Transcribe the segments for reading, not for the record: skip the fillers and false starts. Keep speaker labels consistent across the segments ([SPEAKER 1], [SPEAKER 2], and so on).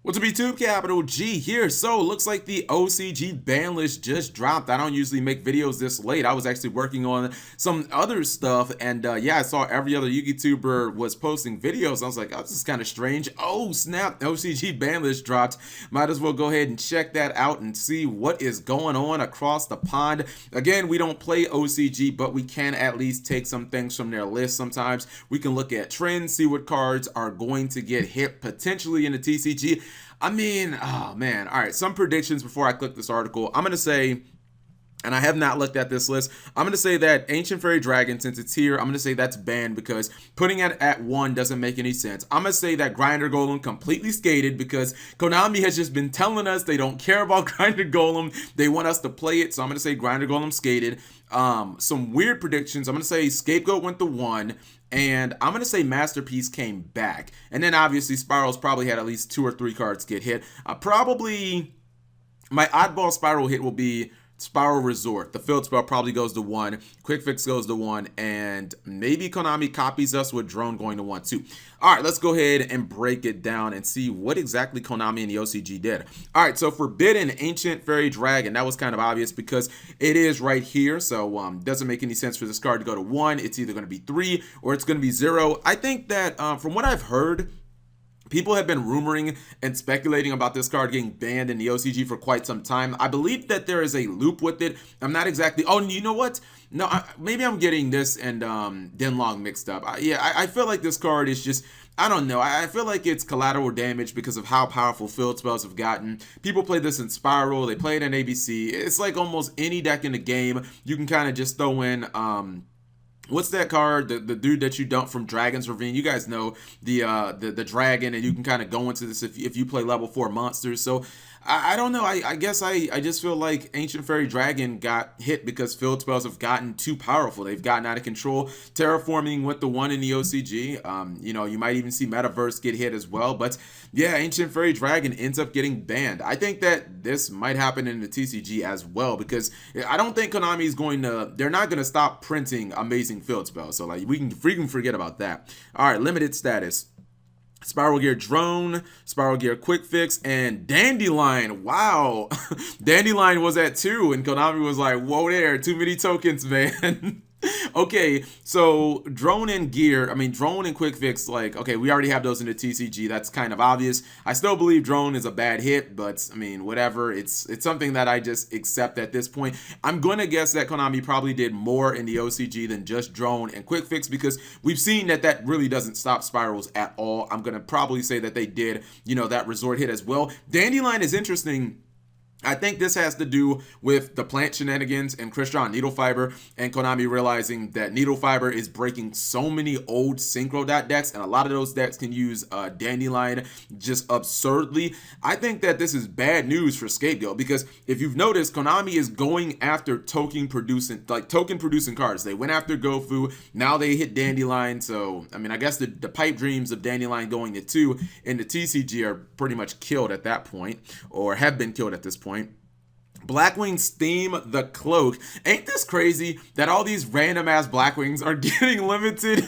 [SPEAKER 1] What's up YouTube, Capital G here. So looks like the OCG ban list just dropped. I don't usually make videos this late. I was actually working on some other stuff, and yeah, I saw every other YouTuber was posting videos. I was like, oh, this is kind of strange. Oh snap, OCG ban list dropped. Might as well go ahead and check that out and see what is going on across the pond. Again, we don't play OCG, but we can at least take some things from their list. Sometimes we can look at trends, see what cards are going to get hit potentially in the TCG. I mean, oh man. All right, some predictions before I click this article. I'm going to say, and I have not looked at this list, I'm going to say that Ancient Fairy Dragon, since it's here, I'm going to say that's banned because putting it at 1 doesn't make any sense. I'm going to say that Grinder Golem completely skated because Konami has just been telling us they don't care about Grinder Golem. They want us to play it, so I'm going to say Grinder Golem skated. Some weird predictions. I'm going to say Scapegoat went to 1. And I'm going to say Masterpiece came back. And then obviously Spiral's probably had at least 2 or 3 cards get hit. Probably my oddball Spiral hit will be Spiral Resort. The field spell probably goes to 1. Quick Fix goes to 1. And maybe Konami copies us with Drone going to 1 too. All right, let's go ahead and break it down and see what exactly Konami and the OCG did. All right, so Forbidden Ancient Fairy Dragon. That was kind of obvious because it is right here. So doesn't make any sense for this card to go to 1. It's either going to be 3 or it's going to be 0. I think that from what I've heard, people have been rumoring and speculating about this card getting banned in the OCG for quite some time. I believe that there is a loop with it. I'm not exactly... Oh, you know what? No, maybe I'm getting this and Denlong mixed up. I feel like this card is just... I don't know. I feel like it's collateral damage because of how powerful field spells have gotten. People play this in Spiral. They play it in ABC. It's like almost any deck in the game. You can kind of just throw in... what's that card? The dude that you dump from Dragon's Ravine. You guys know the dragon, and you can kind of go into this if you play level 4 monsters. So I don't know. I guess I just feel like Ancient Fairy Dragon got hit because field spells have gotten too powerful. They've gotten out of control. Terraforming with the 1 in the OCG. You know, you might even see Metaverse get hit as well. But yeah, Ancient Fairy Dragon ends up getting banned. I think that this might happen in the TCG as well because I don't think Konami is going to... They're not going to stop printing amazing field spells. So like we can forget about that. All right, limited status. Spiral Gear Drone, Spiral Gear Quick Fix, and Dandelion. Wow. Dandelion was at 2, and Konami was like, whoa there, too many tokens, man. Okay, so Drone and Quick Fix, like, okay, we already have those in the TCG. That's kind of obvious. I still believe Drone is a bad hit, but I mean, whatever. It's something that I just accept at this point. I'm going to guess that Konami probably did more in the OCG than just Drone and Quick Fix because we've seen that really doesn't stop spirals at all. I'm going to probably say that they did, you know, that resort hit as well. Dandelion is interesting. I think this has to do with the plant shenanigans and Christian Needle Fiber and Konami realizing that Needle Fiber is breaking so many old Synchro Dot decks, and a lot of those decks can use Dandelion just absurdly. I think that this is bad news for Scapegoat because if you've noticed, Konami is going after token producing cards. They went after Gofu, now they hit Dandelion. So I mean, I guess the pipe dreams of Dandelion going to 2 in the TCG are pretty much killed at that point, or have been killed at this point. Blackwing's theme, the cloak. Ain't this crazy that all these random ass Blackwings are getting limited?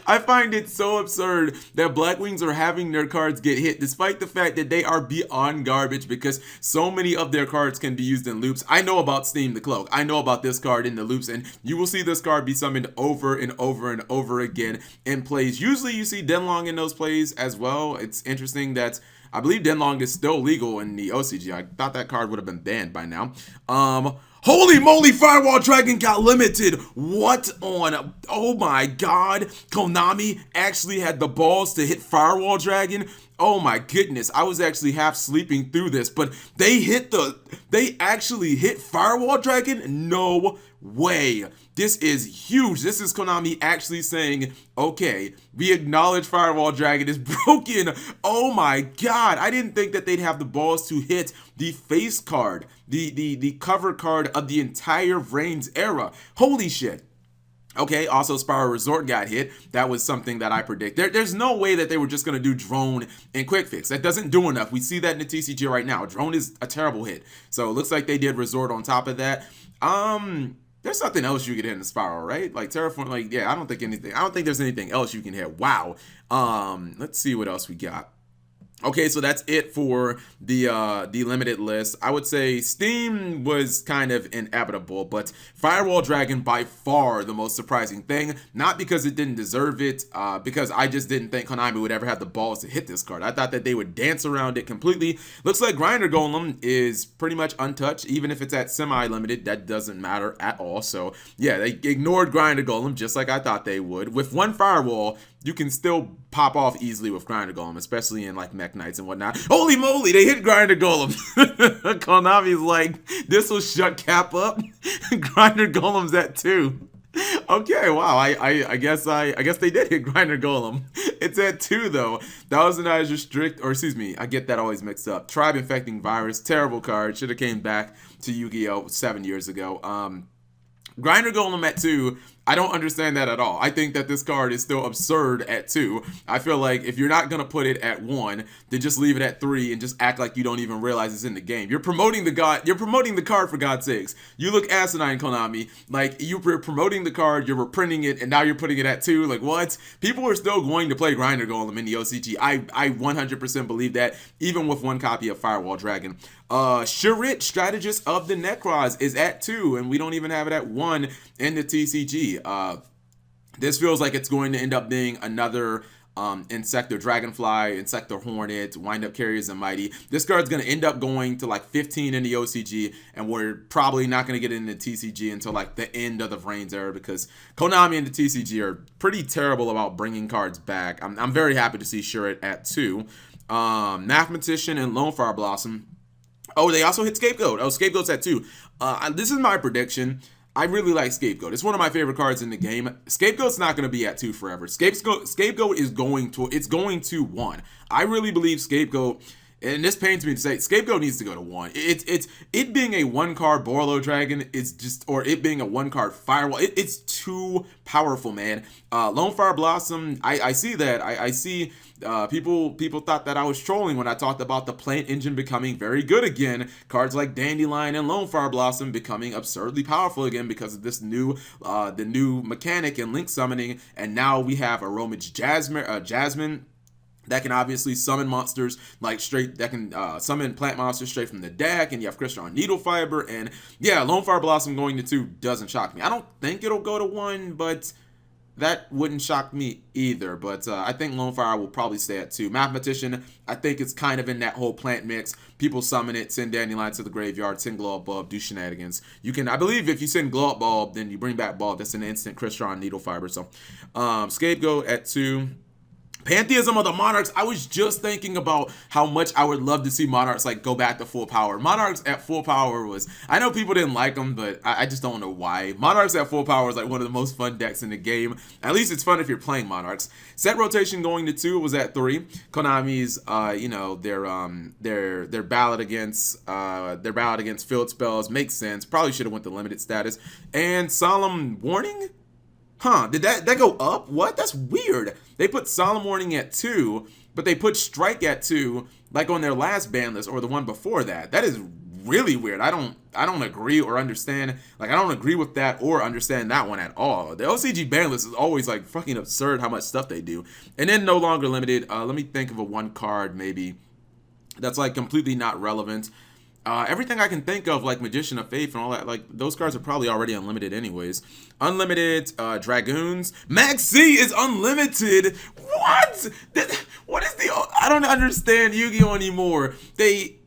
[SPEAKER 1] I find it so absurd that Blackwings are having their cards get hit despite the fact that they are beyond garbage because so many of their cards can be used in loops. I know about Steam the Cloak. I know about this card in the loops, and you will see this card be summoned over and over and over again in plays. Usually you see Denlong in those plays as well. It's interesting that I believe Denlong is still legal in the OCG. I thought that card would have been banned by now. Holy moly, Firewall Dragon got limited. What on? Oh my god. Konami actually had the balls to hit Firewall Dragon. Oh my goodness. I was actually half sleeping through this, but they actually hit Firewall Dragon? No way. This is huge. This is Konami actually saying, okay, we acknowledge Firewall Dragon is broken. Oh my god. I didn't think that they'd have the balls to hit the face card, the cover card of the entire Reigns era. Holy shit. Okay, also Spiral Resort got hit. That was something that I predict. There's no way that they were just going to do Drone and Quick Fix. That doesn't do enough. We see that in the TCG right now. Drone is a terrible hit. So it looks like they did Resort on top of that. There's something else you can hit in the Spiral, right? Like Terraform, like, yeah, I don't think there's anything else you can hit. Wow. Let's see what else we got. Okay, so that's it for the limited list. I would say Steam was kind of inevitable, but Firewall Dragon by far the most surprising thing. Not because it didn't deserve it, because I just didn't think Konami would ever have the balls to hit this card. I thought that they would dance around it completely. Looks like Grinder Golem is pretty much untouched, even if it's at semi-limited. That doesn't matter at all. So yeah, they ignored Grinder Golem just like I thought they would. With one Firewall, you can still pop off easily with Grinder Golem, especially in like Mech Knights and whatnot. Holy moly, they hit Grinder Golem. Konami's like, this will shut Cap up. Grinder Golem's at 2. Okay, wow. I guess they did hit Grinder Golem. It's at 2 though. Thousand Eyes Restrict, or excuse me, I get that always mixed up. Tribe Infecting Virus, terrible card. Should have came back to Yu-Gi-Oh! 7 years ago. Grinder Golem at 2, I don't understand that at all. I think that this card is still absurd at 2. I feel like if you're not going to put it at 1, then just leave it at 3 and just act like you don't even realize it's in the game. You're promoting the card for God's sakes. You look asinine, Konami. Like, you're promoting the card, you're reprinting it, and now you're putting it at 2. Like, what? People are still going to play Grinder Golem in the OCG. I 100% believe that, even with one copy of Firewall Dragon. Shirit, Strategist of the Necros, is at 2, and we don't even have it at 1 in the TCG. This feels like it's going to end up being another Insector Dragonfly, Insector Hornet, Wind Up Carriers and Mighty. This card's going to end up going to like 15 in the OCG, and we're probably not going to get it in the TCG until like the end of the Vrains era, because Konami and the TCG are pretty terrible about bringing cards back. I'm very happy to see Shirit at 2. Mathematician and Lone Fire Blossom. Oh, they also hit Scapegoat. Oh, Scapegoat's at 2. This is my prediction. I really like Scapegoat. It's one of my favorite cards in the game. Scapegoat's not going to be at 2 forever. Scapegoat is going to 1. I really believe Scapegoat, and this pains me to say, Scapegoat needs to go to 1. It being a 1-card Borlo Dragon is just, or it being a 1-card Firewall, it's too powerful, man. Lone Fire Blossom, I see that. I see people thought that I was trolling when I talked about the plant engine becoming very good again. Cards like Dandelion and Lone Fire Blossom becoming absurdly powerful again because of this the new mechanic in link summoning. And now we have Aromage Jasmine that can obviously summon monsters like straight, that can summon plant monsters straight from the deck, and you have Crystal Needle Fiber, and yeah, Lone Fire Blossom going to 2 doesn't shock me. I don't think it'll go to 1, but that wouldn't shock me either. But I think Lone Fire will probably stay at 2. Mathematician, I think it's kind of in that whole plant mix. People summon it, send Dandelion to the graveyard, send Glow Up Bulb, do shenanigans. You can, I believe if you send Glow Up Bulb, then you bring back Bulb. That's an instant Crystal Needle Fiber. So Scapegoat at 2. Pantheism of the Monarchs, I was just thinking about how much I would love to see Monarchs like go back to full power. Monarchs at full power was, I know people didn't like them, but I just don't know why. Monarchs at full power is like one of the most fun decks in the game. At least it's fun if you're playing Monarchs. Set rotation going to 2 was at 3. Konami's, their ballot against field spells makes sense. Probably should have went to limited status. And Solemn Warning? Huh, did that go up? What? That's weird. They put Solemn Warning at 2, but they put Strike at 2, like on their last ban list or the one before that. That is really weird. I don't agree or understand. Like, I don't agree with that or understand that one at all. The OCG ban list is always like fucking absurd how much stuff they do. And then no longer limited. Let me think of a 1 card maybe that's like completely not relevant. Everything I can think of, like Magician of Faith and all that, like those cards are probably already unlimited anyways. Unlimited Dragoons. Maxx is unlimited. What? What is the? I don't understand Yu-Gi-Oh anymore.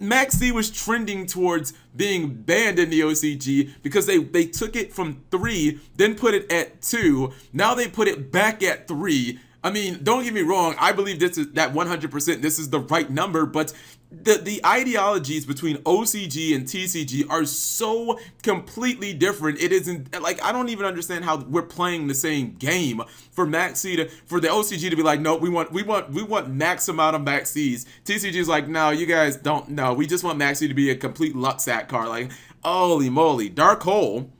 [SPEAKER 1] Maxx was trending towards being banned in the OCG because they took it from 3, then put it at 2. Now they put it back at 3. I mean, don't get me wrong. I believe this is that 100%. This is the right number, but the ideologies between OCG and TCG are so completely different. It isn't like, I don't even understand how we're playing the same game. For Maxx for the OCG to be like, no, we want max amount of Maxx's. TCG is like, no, you guys don't know. We just want Maxx to be a complete Luxat card. Like, holy moly, Dark Hole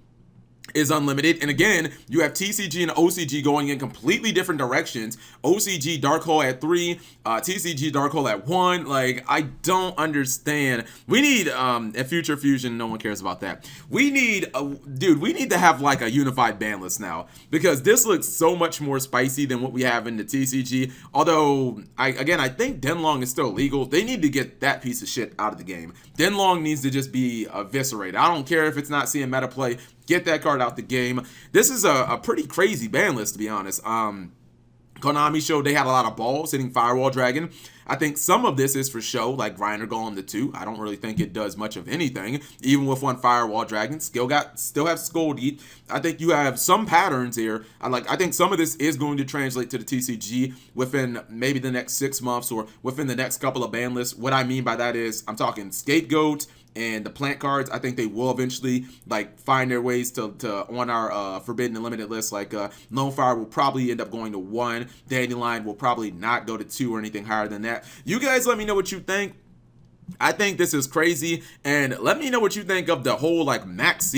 [SPEAKER 1] is unlimited. And again, you have TCG and OCG going in completely different directions. OCG Dark Hole at 3, TCG Dark Hole at 1. Like, I don't understand. We need a Future Fusion. No one cares about that. We need dude, we need to have like a unified ban list now, because this looks so much more spicy than what we have in the TCG. Although I think Denlong is still legal. They need to get that piece of shit out of the game. Denlong needs to just be eviscerated. I don't care if it's not seeing meta play. Get that card out the game. This is a pretty crazy ban list, to be honest. Konami showed they had a lot of balls hitting Firewall Dragon. I think some of this is for show, like Grinder Golem the 2. I don't really think it does much of anything, even with one Firewall Dragon. Still have Scold Eat. I think you have some patterns here. I think some of this is going to translate to the TCG within maybe the next 6 months or within the next couple of ban lists. What I mean by that is I'm talking Scapegoat and the plant cards. I think they will eventually like find their ways to on our forbidden and limited list. Like Lone Fire will probably end up going to 1. Dandelion will probably not go to 2 or anything higher than that. You guys let me know what you think. I think this is crazy, and let me know what you think of the whole like Maxx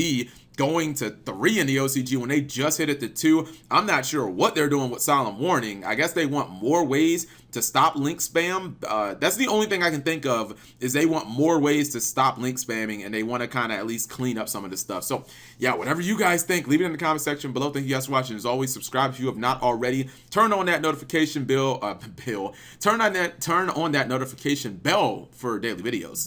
[SPEAKER 1] going to 3 in the OCG when they just hit it to 2. I'm not sure what they're doing with Solemn Warning. I guess they want more ways to stop link spam. That's the only thing I can think of, is they want more ways to stop link spamming, and they want to kind of at least clean up some of this stuff. So yeah, whatever you guys think, leave it in the comment section below. Thank you guys for watching. As always, subscribe if you have not already. Turn on that notification turn on that notification bell for daily videos.